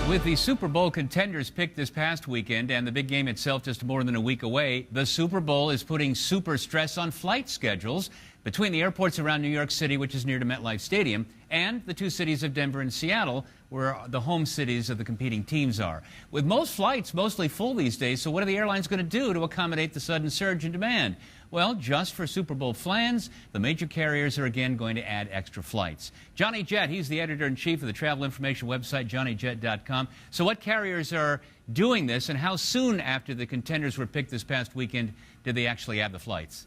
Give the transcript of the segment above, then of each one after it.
With the Super Bowl contenders picked this past weekend and the big game itself just more than a week away, the Super Bowl is putting super stress on flight schedules between the airports around New York City, which is near to MetLife Stadium, and the two cities of Denver and Seattle, where the home cities of the competing teams are. With most flights mostly full these days, so what are the airlines going to do to accommodate the sudden surge in demand? Well, just for Super Bowl plans, the major carriers are again going to add extra flights. Johnny Jett, he's the editor-in-chief of the travel information website, johnnyjet.com. So what carriers are doing this, and how soon after the contenders were picked this past weekend did they actually add the flights?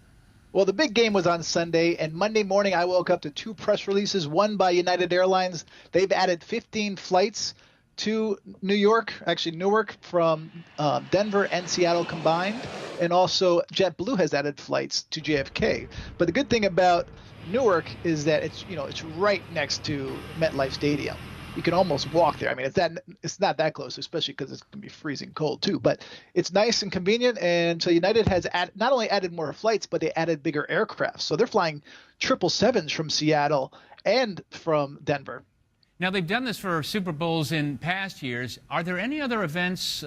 Well, the big game was on Sunday, and Monday morning I woke up to two press releases, one by United Airlines. They've added 15 flights to Newark from Denver and Seattle combined, and also JetBlue has added flights to JFK. But the good thing about Newark is that it's right next to MetLife Stadium. You can almost walk there. I mean, it's not that close, especially because it's going to be freezing cold too. But it's nice and convenient. And so United has not only added more flights, but they added bigger aircraft. So they're flying 777s from Seattle and from Denver. Now, they've done this for Super Bowls in past years. Are there any other events,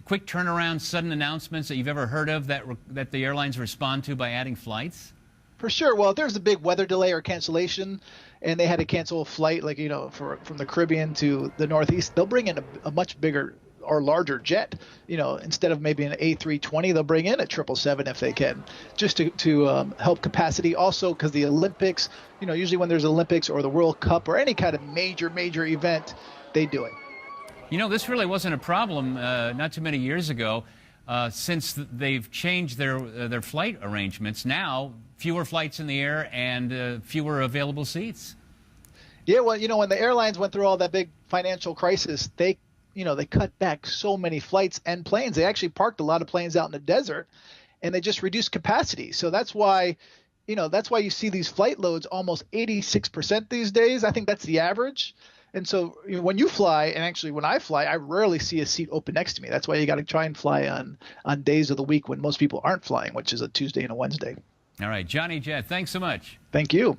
quick turnaround, sudden announcements that you've ever heard of that the airlines respond to by adding flights? For sure. Well, if there's a big weather delay or cancellation and they had to cancel a flight, from the Caribbean to the Northeast, they'll bring in a much bigger or larger jet. Instead of maybe an A320, they'll bring in a 777 if they can, just to help capacity. Also, because the Olympics, usually when there's Olympics or the World Cup or any kind of major event, they do it. This really wasn't a problem not too many years ago. Since they've changed their flight arrangements, now fewer flights in the air and fewer available seats. Yeah, well, when the airlines went through all that big financial crisis, they cut back so many flights and planes. They actually parked a lot of planes out in the desert, and they just reduced capacity. So that's why you see these flight loads almost 86% these days. I think that's the average. And so when you fly, and actually when I fly, I rarely see a seat open next to me. That's why you got to try and fly on days of the week when most people aren't flying, which is a Tuesday and a Wednesday. All right, Johnny Jett, thanks so much. Thank you.